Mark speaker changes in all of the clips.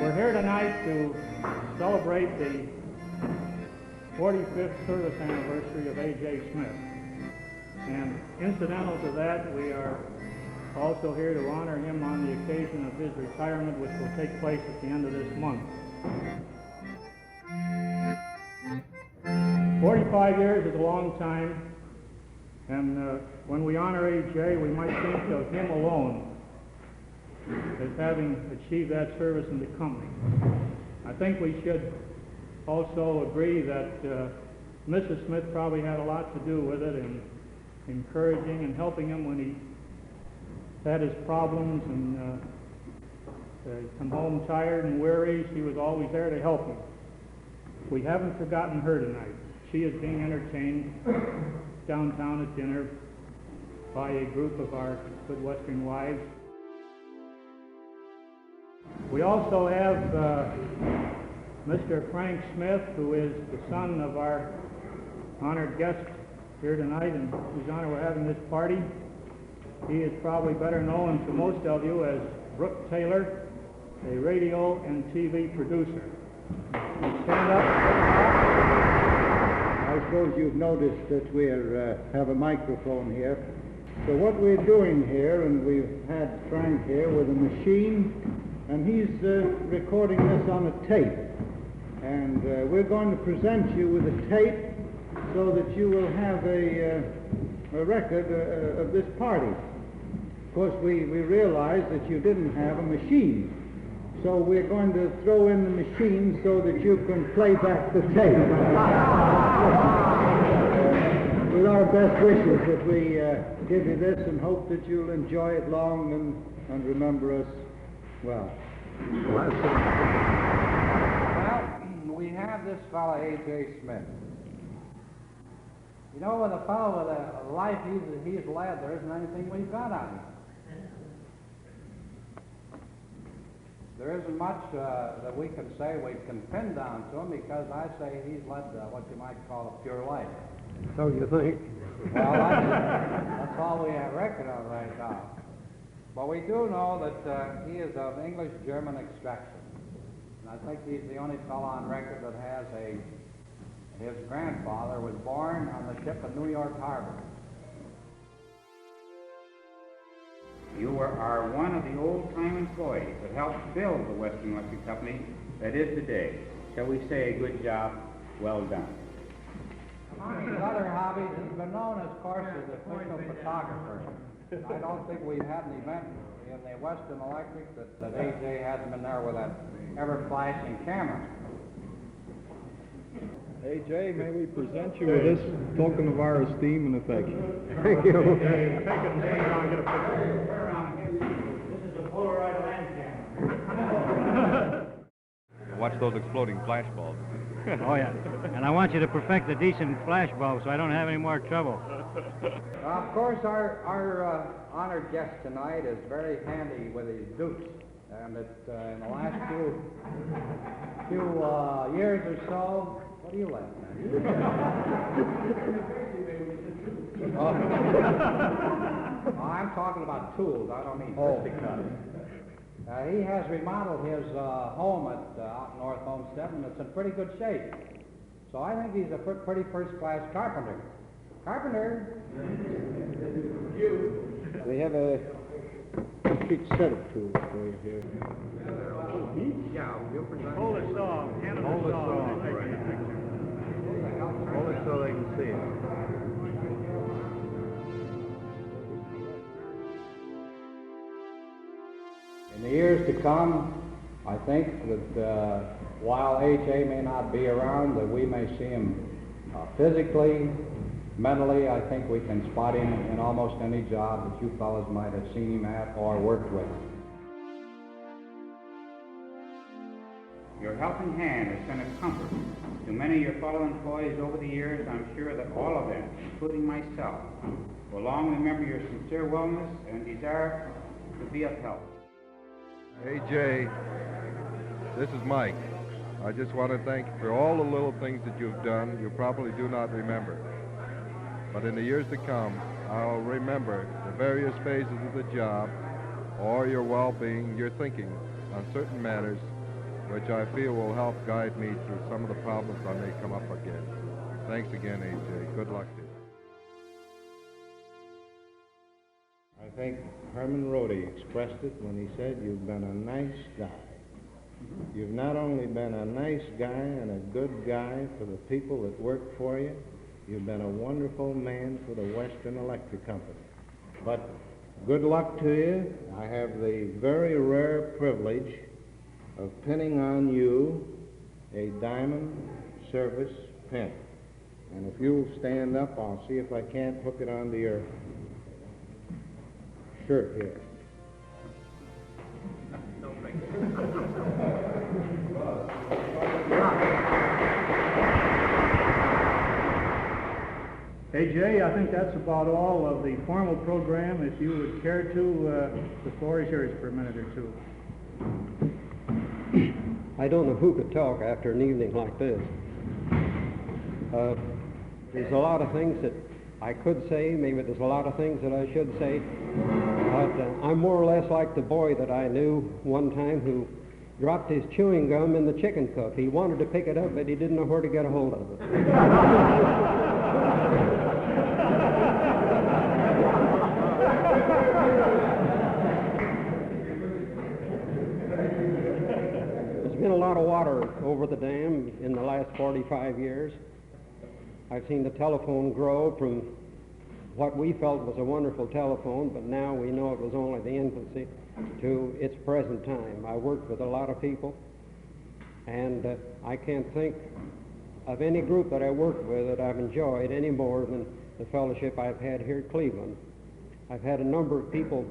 Speaker 1: We're here tonight to celebrate the 45th service anniversary of A.J. Smith. And incidental to that, we are also here to honor him on the occasion of his retirement, which will take place at the end of this month. 45 years is a long time, and when we honor A.J., we might think of him alone as having achieved that service in the company. I think we should also agree that Mrs. Smith probably had a lot to do with it in encouraging and helping him when he had his problems and come home tired and weary. She was always there to help him. We haven't forgotten her tonight. She is being entertained downtown at dinner by a group of our good Western wives. We also have Mr. Frank Smith, who is the son of our honored guest here tonight, and whose honor we're having this party. He is probably better known to most of you as Brooke Taylor, a radio and TV producer. Stand up.
Speaker 2: I suppose you've noticed that we have a microphone here. So what we're doing here, and we've had Frank here with a machine, and he's recording this on a tape. And we're going to present you with a tape so that you will have a record of this party. Of course, we realize that you didn't have a machine. So we're going to throw in the machine so that you can play back the tape. With our best wishes that we give you this and hope that you'll enjoy it long and remember us well.
Speaker 3: Well, we have this fellow A.J. Smith. You know, with a fellow with a life he's led, there isn't anything we've got on him. There isn't much that we can say we can pin down to him, because I say he's led what you might call a pure life.
Speaker 4: So you think?
Speaker 3: Well, that's all we have record of right now. But we do know that he is of English-German extraction. And I think he's the only fellow on record that has his grandfather was born on the ship at New York Harbor.
Speaker 5: You are one of the old-time employees that helped build the Western Electric Company that is today. Shall we say a good job, well done.
Speaker 3: Among his other hobbies, he's been known, of course, as a official photographer. I don't think we've had an event in the Western Electric that A.J. hasn't been there with that ever-flashing camera.
Speaker 4: A.J., may we present you with this token of our esteem and affection?
Speaker 2: Thank you.
Speaker 1: Take it and bring it on, get a picture. This is a Polaroid land camera.
Speaker 6: Watch those exploding flash bulbs.
Speaker 7: Oh, yeah. And I want you to perfect a decent flash bulb so I don't have any more trouble.
Speaker 3: Of course, our honored guest tonight is very handy with his dukes. And in the last few years or so, what are you laughing at? I'm talking about tools. I don't mean fisticuffs. He has remodeled his home out North Homestead, and it's in pretty good shape. So I think he's a pretty first-class carpenter. Carpenter!
Speaker 2: We have a complete set of tools for you here.
Speaker 3: Yeah, we'll present.
Speaker 1: Hold it so, hand it
Speaker 4: Hold it
Speaker 1: so.
Speaker 4: so.
Speaker 1: Take a picture.
Speaker 4: Hold it so they can see it.
Speaker 3: In the years to come, I think that while A.J. may not be around, that we may see him physically, mentally. I think we can spot him in almost any job that you fellas might have seen him at or worked with.
Speaker 5: Your helping hand has been a comfort to many of your fellow employees over the years. I'm sure that all of them, including myself, will long remember your sincere willingness and desire to be of help.
Speaker 6: Hey, Jay, this is Mike. I just want to thank you for all the little things that you've done you probably do not remember. But in the years to come, I'll remember the various phases of the job or your well-being, your thinking on certain matters, which I feel will help guide me through some of the problems I may come up against. Thanks again, A.J. Good luck to you.
Speaker 8: I think Herman Rhodey expressed it when he said, "You've been a nice guy." You've not only been a nice guy and a good guy for the people that work for you, you've been a wonderful man for the Western Electric Company. But good luck to you. I have the very rare privilege of pinning on you a diamond service pin. And if you'll stand up, I'll see if I can't hook it onto your shirt here.
Speaker 1: Hey, Jay, I think that's about all of the formal program. If you would care to, the floor is yours for a minute or two.
Speaker 9: I don't know who could talk after an evening like this. There's a lot of things that I could say. Maybe there's a lot of things that I should say. But I'm more or less like the boy that I knew one time who dropped his chewing gum in the chicken coop. He wanted to pick it up, but he didn't know where to get a hold of it. There's been a lot of water over the dam in the last 45 years. I've seen the telephone grow from what we felt was a wonderful telephone, but now we know it was only the infancy, to its present time. I worked with a lot of people, and I can't think of any group that I worked with that I've enjoyed any more than the fellowship I've had here at Cleveland. I've had a number of people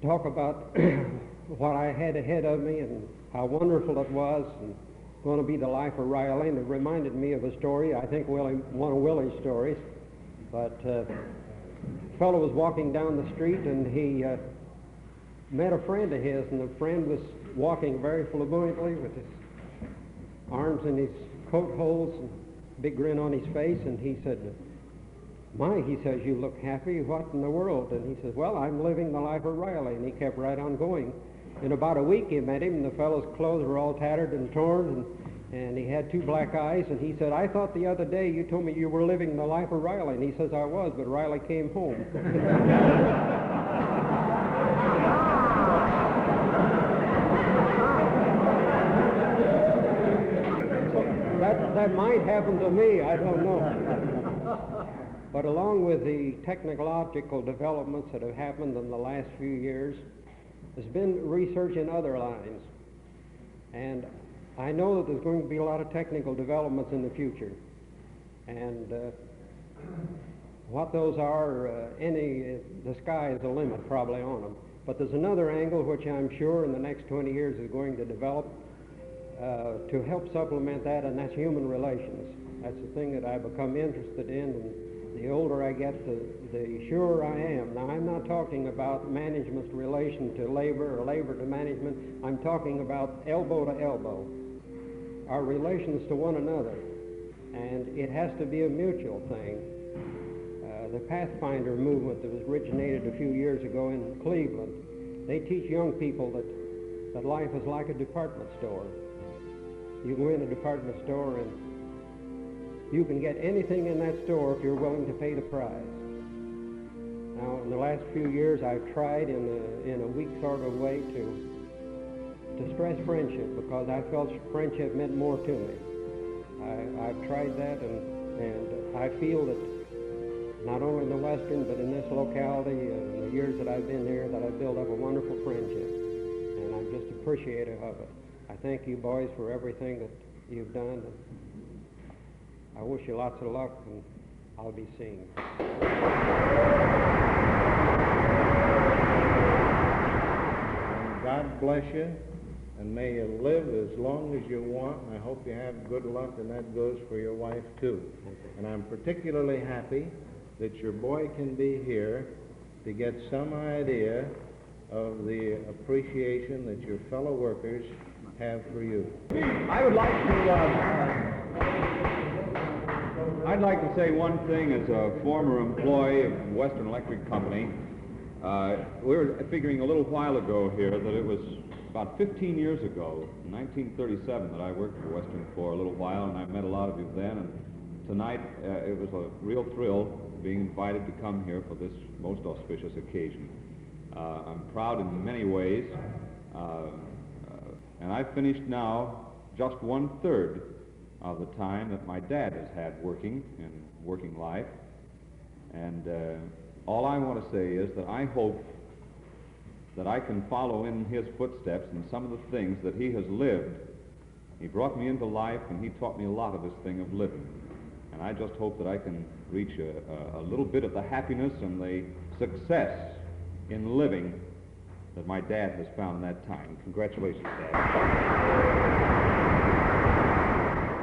Speaker 9: talk about what I had ahead of me and how wonderful it was and going to be the life of Riley, and it reminded me of a story, I think one of Willie's stories. But a fellow was walking down the street and he met a friend of his, and the friend was walking very flamboyantly with his arms in his coat holes and a big grin on his face, and he said, "My," he says, "you look happy. What in the world?" And he says, "Well, I'm living the life of Riley." And he kept right on going. In about a week he met him, and the fellow's clothes were all tattered and torn, and he had two black eyes, and he said, "I thought the other day you told me you were living the life of Riley." And he says, "I was, but Riley came home." That might happen to me, I don't know. But along with the technological developments that have happened in the last few years, there's been research in other lines. And I know that there's going to be a lot of technical developments in the future. And what those are, the sky is the limit probably on them. But there's another angle which I'm sure in the next 20 years is going to develop to help supplement that, and that's human relations. That's the thing that I've become interested in, and the older I get, the surer I am. Now, I'm not talking about management's relation to labor or labor to management. I'm talking about elbow to elbow, our relations to one another, and it has to be a mutual thing. The Pathfinder movement that was originated a few years ago in Cleveland, they teach young people that life is like a department store. You go in a department store and you can get anything in that store if you're willing to pay the price. Now, in the last few years, I've tried in a weak sort of way to stress friendship, because I felt friendship meant more to me. I've tried that, and I feel that not only in the Western, but in this locality, in the years that I've been here, that I've built up a wonderful friendship, and I'm just appreciative of it. I thank you boys for everything that you've done. I wish you lots of luck, and I'll be seeing you.
Speaker 8: And God bless you, and may you live as long as you want, and I hope you have good luck, and that goes for your wife too. And I'm particularly happy that your boy can be here to get some idea of the appreciation that your fellow workers have for you.
Speaker 4: I would like to I'd like to say one thing as a former employee of Western Electric Company. We were figuring a little while ago here that it was about 15 years ago, in 1937, that I worked for Western for a little while, and I met a lot of you then. And tonight, it was a real thrill being invited to come here for this most auspicious occasion. I'm proud in many ways, and I've finished now just 1/3 of the time that my dad has had working in working life. And all I want to say is that I hope that I can follow in his footsteps in some of the things that he has lived. He brought me into life, and he taught me a lot of this thing of living. And I just hope that I can reach a little bit of the happiness and the success in living that my dad has found in that time. Congratulations, Dad.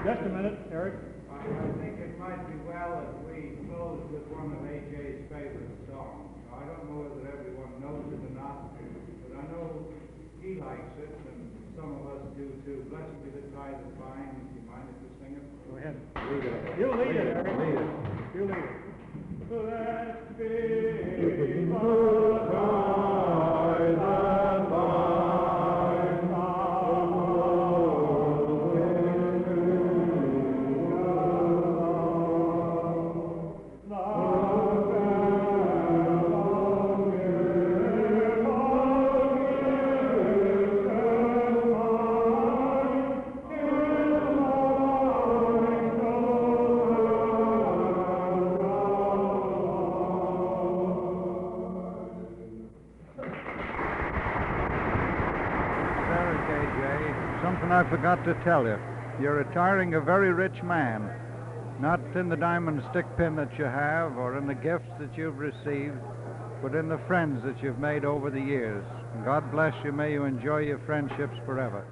Speaker 1: Just a minute, Eric.
Speaker 3: I think it might be well if we close with one of A.J.'s favorite songs. I don't know whether everyone knows it or not, but I know he likes it, and some of us do too. Blessed be the tie that binds. Do you mind if we sing it?
Speaker 1: Go ahead.
Speaker 8: Lead it.
Speaker 1: You lead it, Eric.
Speaker 8: Lead it.
Speaker 1: You lead it. Blessed be the tie that binds
Speaker 2: Something I forgot to tell you. You're retiring a very rich man, not in the diamond stick pin that you have or in the gifts that you've received, but in the friends that you've made over the years. And God bless you. May you enjoy your friendships forever.